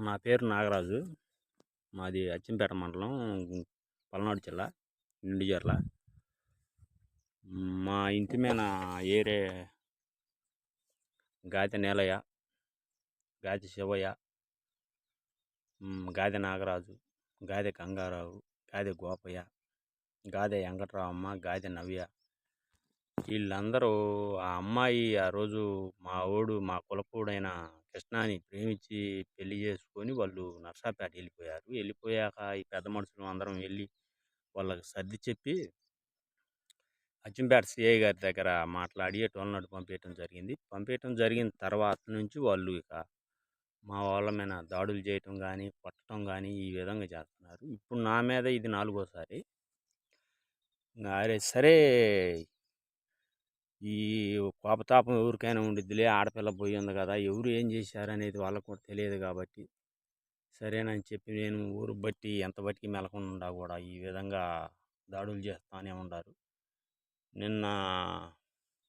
నా పేరు నాగరాజు. మాది అచ్చంపేట మండలం, పల్నాడు జిల్లా, నిండుజర్ల. మా ఇంటి మీద ఏరే గాదె నీలయ్య, గాదె శివయ్య, గాదె నాగరాజు, గాదె గంగారావు, గాదె గోపయ్య, గాదె వెంకట్రావమ్మ, గాదె నవ్య. వీళ్ళందరూ ఆ అమ్మాయి ఆ రోజు మా కులపోడైన కృష్ణాని ప్రేమించి పెళ్లి చేసుకొని వాళ్ళు నర్సాపేట వెళ్ళిపోయారు. వెళ్ళిపోయాక ఈ పెద్ద మనుషులు అందరం వెళ్ళి వాళ్ళకి సర్ది చెప్పి అచ్చంపేట సిఐ గారి దగ్గర మాట్లాడి టోల్నాడు పంపించడం జరిగిన తర్వాత నుంచి వాళ్ళు ఇక మా వాళ్ళ మీద దాడులు చేయటం కానీ, కొట్టడం కానీ ఈ విధంగా చేస్తున్నారు. ఇప్పుడు నా మీద ఇది 4వసారి. అరే సరే, ఈ కోపతాపం ఎవరికైనా ఉండిద్దిలే, ఆడపిల్ల పోయి ఉంది కదా, ఎవరు ఏం చేశారనేది వాళ్ళకు కూడా తెలియదు కాబట్టి సరేనని చెప్పి నేను ఊరు బట్టి ఎంత బట్టి మెలకుండా కూడా ఈ విధంగా దాడులు చేస్తూనే ఉన్నారు. నిన్న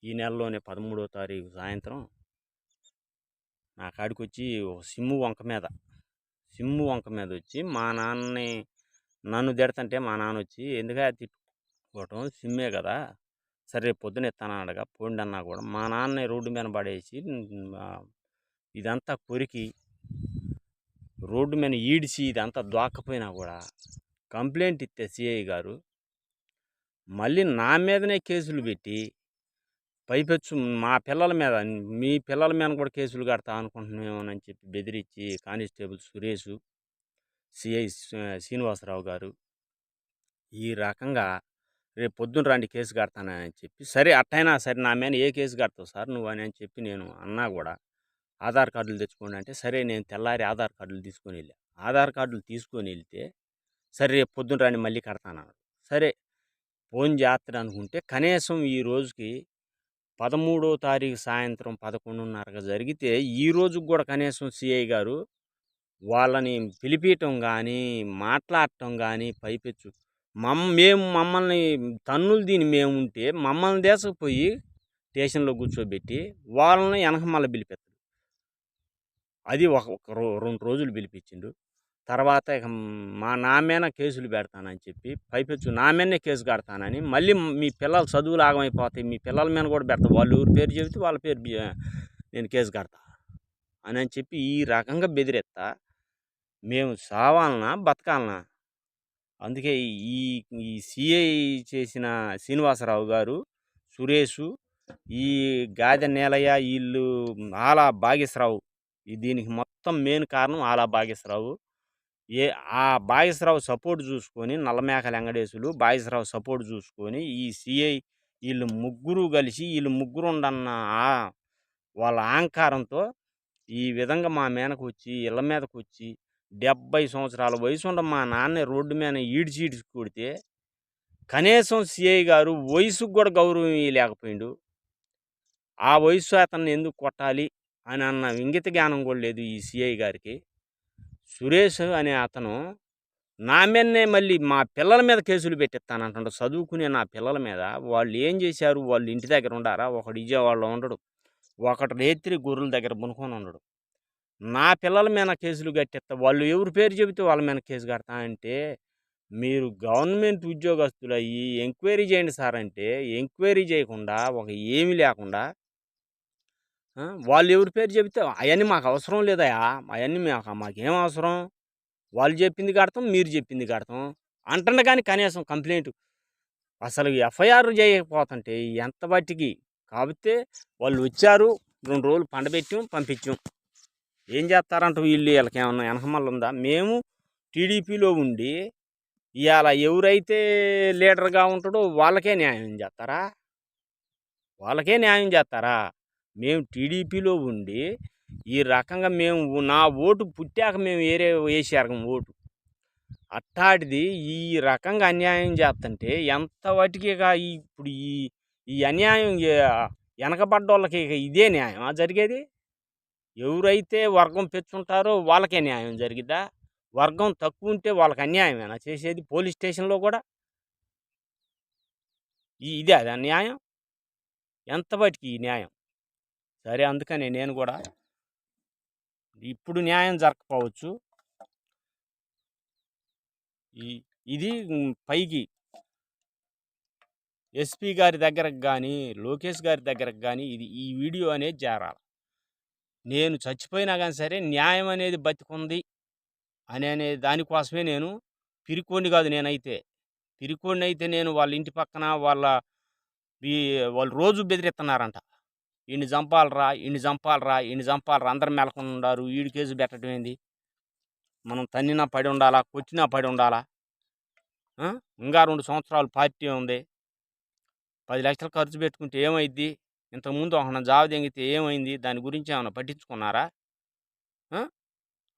ఈ నెలలోనే 13వ తారీఖు సాయంత్రం నా కాడికి వచ్చి ఒక సిమ్ము వంక మీద వచ్చి మా నాన్నని నన్ను తిడతంటే మా నాన్న వచ్చి ఎందుకంటే తిట్టుకోవటం, సిమ్మే కదా, సరే రేపు పొద్దున ఇస్తానడగా పోండి అన్నా కూడా మా నాన్నని రోడ్డు మీద పడేసి ఇదంతా కొరికి రోడ్డు మీద ఈడ్చి ఇదంతా దోక్కపోయినా కూడా కంప్లైంట్ ఇస్తే సిఐ గారు మళ్ళీ నా మీదనే కేసులు పెట్టి పైపెచ్చు మా పిల్లల మీద, మీ పిల్లల మీద కూడా కేసులు కడతా అనుకుంటున్నామని చెప్పి బెదిరించి కానిస్టేబుల్ సురేష్, సిఐ శ్రీనివాసరావు గారు ఈ రకంగా రేపు పొద్దున రండి కేసు కడతానని చెప్పి, సరే అట్టయినా సరే నా మీద ఏ కేసు కడతావు సార్ నువ్వు అని చెప్పి నేను అన్నా కూడా ఆధార్ కార్డులు తెచ్చుకోండి అంటే సరే నేను తెల్లారి ఆధార్ కార్డులు తీసుకొని వెళ్ళా. ఆధార్ కార్డులు తీసుకొని వెళ్తే సరే రేపు పొద్దున రండి మళ్ళీ కడతానన్నాడు. సరే ఫోన్ చేస్తాడు అనుకుంటే కనీసం ఈ రోజుకి 13వ తారీఖు సాయంత్రం 11:30 జరిగితే ఈ రోజుకి కూడా కనీసం సిఐ గారు వాళ్ళని పిలిపించటం కానీ, మాట్లాడటం కానీ పైపెచ్చు మమ్మల్ని తన్నులు దీని మేము ఉంటే మమ్మల్ని దేశపోయి స్టేషన్లో కూర్చోబెట్టి వాళ్ళని వెనక మళ్ళీ పిలిపిస్తాడు. అది ఒక 2 రోజులు పిలిపించిండు. తర్వాత ఇక నా మీద కేసులు పెడతానని చెప్పి పైపెచ్చు నా మీదనే కేసు కడతానని, మళ్ళీ మీ పిల్లలు చదువులు ఆగమైపోతాయి, మీ పిల్లల మీద కూడా పెడతా, వాళ్ళు ఎవరి పేరు చెబితే వాళ్ళ పేరు నేను కేసు కడతా అని చెప్పి ఈ రకంగా బెదిరిస్తా మేము సావాలనా బతకాలనా? అందుకే ఈ సిఐ చేసిన శ్రీనివాసరావు గారు, సురేషు, ఈ గాదె నీలయ్య వీళ్ళు ఆలా భాగేశ్వరరావు, దీనికి మొత్తం మెయిన్ కారణం ఆలా భాగేశ్వరరావు. ఆ భాగేశ్వరరావు సపోర్ట్ చూసుకొని నల్లమేకల వెంకటేశులు భాగేశ్వరరావు సపోర్ట్ చూసుకొని ఈ సిఐ వీళ్ళు ముగ్గురు కలిసి ఉండన్న వాళ్ళ అహంకారంతో ఈ విధంగా మా మీదకు వచ్చి ఇళ్ళ మీదకు వచ్చి 70 సంవత్సరాల వయసు ఉండ మా నాన్న రోడ్డు మీద ఈడ్చి కొడితే కనీసం సిఐ గారు వయసుకు కూడా గౌరవం లేకపోయిండు. ఆ వయసు అతన్ని ఎందుకు కొట్టాలి అని అన్న ఇంగిత జ్ఞానం కూడా లేదు ఈ సిఐ గారికి. సురేష్ అనే అతను నా మీదనే మళ్ళీ మా పిల్లల మీద కేసులు పెట్టిస్తానంటాడు. చదువుకునే నా పిల్లల మీద వాళ్ళు ఏం చేశారు? వాళ్ళు ఇంటి దగ్గర ఉండారా? ఒకడు విజయవాడలో ఉండడు, ఒకటి రేత్రి గొర్రెల దగ్గర బునుకొని ఉండడు. నా పిల్లల మీద కేసులు కట్టిస్తా, వాళ్ళు ఎవరి పేరు చెబితే వాళ్ళ మీద కేసు కడతా అంటే మీరు గవర్నమెంట్ ఉద్యోగస్తులు అయ్యి ఎంక్వైరీ చేయండి సార్ అంటే ఎంక్వైరీ చేయకుండా ఏమీ లేకుండా వాళ్ళు ఎవరి పేరు చెబితే అవన్నీ మాకు అవసరం లేదయా, అవన్నీ మాకేం అవసరం, వాళ్ళు చెప్పింది కడతాం, మీరు చెప్పింది కడతాం అంటుండే కానీ కనీసం కంప్లైంట్ అసలు ఎఫ్ఐఆర్ చేయకపోతుంటే ఎంత బట్టికి. కాకపోతే వాళ్ళు వచ్చారు, 2 రోజులు పండబెట్టాం, పంపించాం. ఏం చేస్తారంట వీళ్ళకి ఏమన్నా వెనకమల్ల ఉందా? మేము టీడీపీలో ఉండి ఇవాళ ఎవరైతే లీడర్గా ఉంటాడో వాళ్ళకే న్యాయం చేస్తారా? మేము టీడీపీలో ఉండి ఈ రకంగా నా ఓటు పుట్టాక మేము వేసారు ఓటు, అట్టాడిది ఈ రకంగా అన్యాయం చేస్తుంటే ఎంత వాటికి ఇప్పుడు ఈ అన్యాయం వెనకబడ్డ వాళ్ళకి ఇదే న్యాయం జరిగేది? ఎవరైతే వర్గం పెంచుంటారో వాళ్ళకే న్యాయం జరిగిద్దా? వర్గం తక్కువ ఉంటే వాళ్ళకి అన్యాయమేనా చేసేది? పోలీస్ స్టేషన్లో కూడా ఇదే అది అన్యాయం? ఎంత బట్టికి ఈ న్యాయం? సరే అందుకని నేను కూడా ఇప్పుడు న్యాయం జరగకపోవచ్చు. ఇది పైకి ఎస్పీ గారి దగ్గరకు కానీ, లోకేష్ గారి దగ్గరకు కానీ ఈ వీడియో అనేది చేరాలి. నేను చచ్చిపోయినా కానీ సరే న్యాయం అనేది బతికుంది అనే దానికోసమే నేను పిరికోడిని కాదు. నేనైతే పిరికోడిని అయితే నేను వాళ్ళ ఇంటి పక్కన వాళ్ళు రోజు బెదిరిస్తున్నారంట. ఈయన్ని చంపాలరా, ఈయన్ని చంపాలరా, ఈయన్ని చంపాలరా, అందరు మెలకొని ఉన్నారు, ఈడి కేసు పెట్టడం ఏంది? మనం తన్నినా పడి ఉండాలా, కొట్టినా పడి ఉండాలా? ఇంకా 2 సంవత్సరాలు పార్టీ ఉంది. 10 లక్షలు ఖర్చు పెట్టుకుంటే ఏమైద్ది? ఇంతకుముందు ఒక జావ దెంగితే ఏమైంది? దాని గురించి ఏమైనా పట్టించుకున్నారా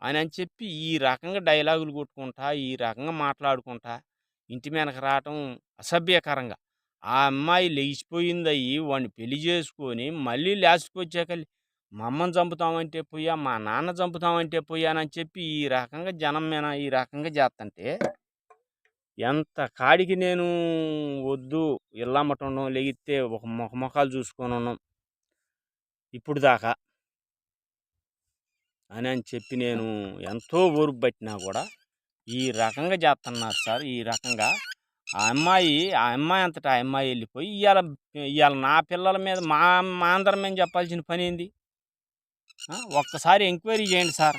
అని చెప్పి ఈ రకంగా డైలాగులు కొట్టుకుంటా, ఈ రకంగా మాట్లాడుకుంటా ఇంటి మీదకి రావటం అసభ్యకరంగా. ఆ అమ్మాయి లేచిపోయిందయ్యి వాడిని పెళ్లి చేసుకొని మళ్ళీ లాస్ట్కి వచ్చాక మా అమ్మని చంపుతామంటే పోయా, మా నాన్న చంపుతామంటే పోయానని చెప్పి ఈ రకంగా జనం మీద ఈ రకంగా చేస్తంటే ఎంత కాడికి నేను వద్దు ఇల్లమ్మట ఉండడం, లెగిస్తే ఒక మొఖాలు చూసుకొని ఉన్నాం ఇప్పుడు దాకా అని చెప్పి నేను ఎంతో ఓర్పు పట్టినా కూడా ఈ రకంగా చేస్తున్నారు సార్. ఈ రకంగా ఆ అమ్మాయి అంతటా ఆ అమ్మాయి వెళ్ళిపోయి ఇవాళ నా పిల్లల మీద మా అందరి మీద చెప్పాల్సిన పని ఏంది? ఒక్కసారి ఎంక్వైరీ చేయండి సార్.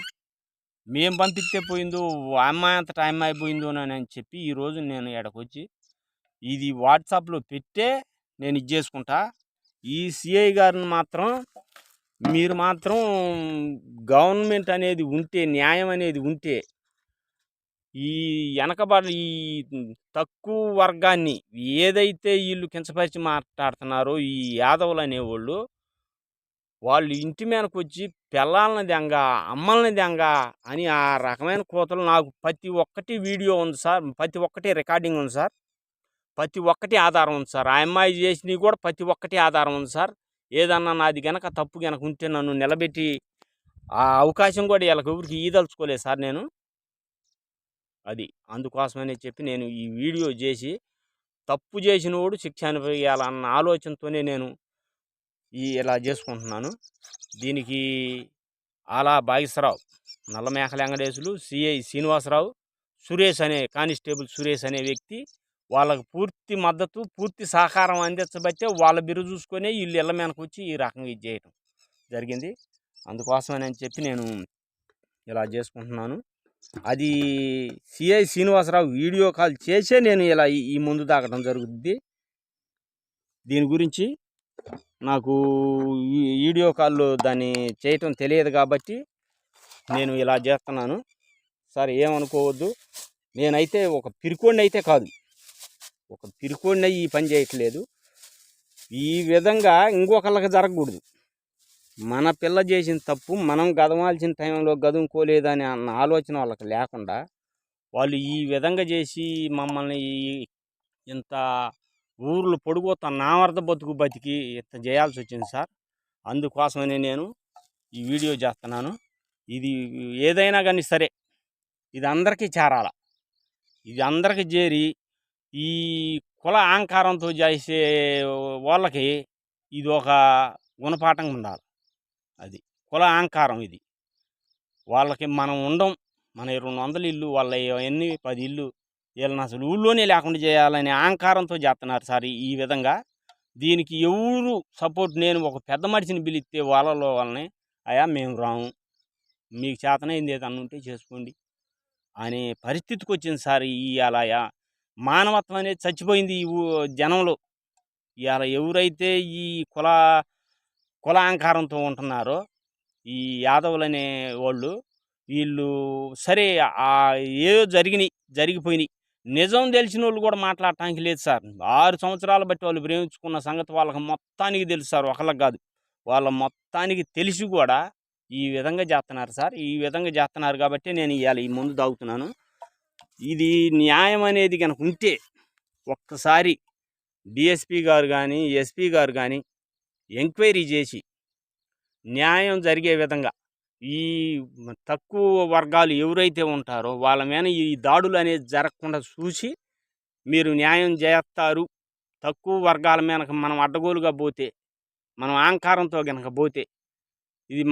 మేము పంపిస్తే పోయిందో, ఆ అమ్మాయి అంతటా ఆ అమ్మాయి పోయిందో అని చెప్పి ఈరోజు నేను ఎడకొచ్చి ఇది వాట్సాప్లో పెట్టే నేను ఇది చేసుకుంటా. ఈ సిఐ గారిని మాత్రం మీరు మాత్రం గవర్నమెంట్ అనేది ఉంటే, న్యాయం అనేది ఉంటే, ఈ వెనకబడి ఈ తక్కువ వర్గాన్ని ఏదైతే వీళ్ళు కించపరిచి మాట్లాడుతున్నారో ఈ యాదవులు అనేవాళ్ళు, వాళ్ళు ఇంటి మీదకి వచ్చి పిల్లల్ని దెంగ, అమ్మల్ని దెంగ అని ఆ రకమైన కోతలు నాకు ప్రతి ఒక్కటి వీడియో ఉంది సార్, ప్రతి ఒక్కటి రికార్డింగ్ ఉంది సార్, ప్రతి ఒక్కటి ఆధారం ఉంది సార్. ఆ అమ్మాయి చేసినవి కూడా ప్రతి ఒక్కటి ఆధారం ఉంది సార్. ఏదన్నా నాది గనక తప్పు గనక ఉంటే నన్ను నిలబెట్టి ఆ అవకాశం కూడా వీళ్ళకి ఎవరికి ఈదలుచుకోలేదు సార్ నేను. అది అందుకోసమని చెప్పి నేను ఈ వీడియో చేసి తప్పు చేసినోడు శిక్ష అనుభవించాలన్న ఆలోచనతోనే నేను ఇలా చేసుకుంటున్నాను. దీనికి ఆలా భాగేశ్వరరావు, నల్లమేకల వెంకటేశులు, సిఐ శ్రీనివాసరావు, సురేష్ అనే కానిస్టేబుల్ సురేష్ అనే వ్యక్తి వాళ్ళకు పూర్తి మద్దతు, పూర్తి సహకారం అందించబట్టే వాళ్ళ బిరుదు చూసుకొని వీళ్ళు ఇళ్ళ మీదకి వచ్చి ఈ రకంగా ఇది చేయటం జరిగింది. అందుకోసమని చెప్పి నేను ఇలా చేసుకుంటున్నాను. అది సిఐ శ్రీనివాసరావు వీడియో కాల్ చేసే నేను ఇలా ఈ ముందు తాగడం జరుగుద్ది. దీని గురించి నాకు ఈ వీడియో కాల్లో దాన్ని చేయటం తెలియదు కాబట్టి నేను ఇలా చేస్తున్నాను సార్. ఏమనుకోవద్దు. నేనైతే ఒక పిరికోడిని అయితే కాదు, ఒక పిరికోడిని ఈ పని చేయట్లేదు. ఈ విధంగా ఇంకొకళ్ళకి జరగకూడదు. మన పిల్ల చేసిన తప్పు మనం గదమాల్సిన టైంలో గదుముకోలేదని అన్న ఆలోచన వాళ్ళకి లేకుండా వాళ్ళు ఈ విధంగా చేసి మమ్మల్ని ఇంత ఊర్లు పొడుగుతా నామర్థ బతుకు బతికి ఇంత చేయాల్సి వచ్చింది సార్. అందుకోసమని నేను ఈ వీడియో చేస్తున్నాను. ఇది ఏదైనా కానీ సరే ఇది అందరికీ చేరాల. ఇది అందరికీ చేరి ఈ కుల అహంకారంతో చేసే వాళ్ళకి ఇది ఒక గుణపాఠంగా ఉండాలి. అది కుల అహంకారం. ఇది వాళ్ళకి మనం ఉండం, మన 200 ఇల్లు, వాళ్ళ ఎన్ని 10 ఇల్లు, వీళ్ళని అసలు ఊళ్ళోనే లేకుండా చేయాలనే అహంకారంతో చేస్తున్నారు సార్ ఈ విధంగా. దీనికి ఎవరు సపోర్ట్, నేను ఒక పెద్ద మనిషిని పిలిస్తే వాళ్ళని అయ్యా మేము రాము, మీకు చేతనైంది ఏదన్నా ఉంటే చేసుకోండి అనే పరిస్థితికి వచ్చింది సార్. ఇవాళ మానవత్వం అనేది చచ్చిపోయింది ఈ జనంలో. ఇవాళ ఎవరైతే ఈ కుల అహంకారంతో ఉంటున్నారో ఈ యాదవులు అనే వాళ్ళు, వీళ్ళు సరే ఏదో జరిగిపోయినాయి నిజం తెలిసిన వాళ్ళు కూడా మాట్లాడటానికి లేదు సార్. 6 సంవత్సరాలు బట్టి వాళ్ళు ప్రేమించుకున్న సంగతి వాళ్ళకి మొత్తానికి తెలుసు సార్, ఒకళ్ళకి కాదు, వాళ్ళ మొత్తానికి తెలిసి కూడా ఈ విధంగా చేస్తున్నారు సార్. ఈ విధంగా చేస్తున్నారు కాబట్టి నేను ఇవాళ ఈ ముందు తాగుతున్నాను. ఇది న్యాయం అనేది కనుక ఉంటే ఒక్కసారి డిఎస్పీ గారు కానీ ఎస్పీ గారు కానీ ఎంక్వైరీ చేసి న్యాయం జరిగే విధంగా ఈ తక్కువ వర్గాలు ఎవరైతే ఉంటారో వాళ్ళ మీద ఈ దాడులు అనేది జరగకుండా చూసి మీరు న్యాయం చేస్తారు. తక్కువ వర్గాల మీద మనం అడ్డగోలుగా పోతే, మనం అహంకారంతో కనుక పోతే ఇది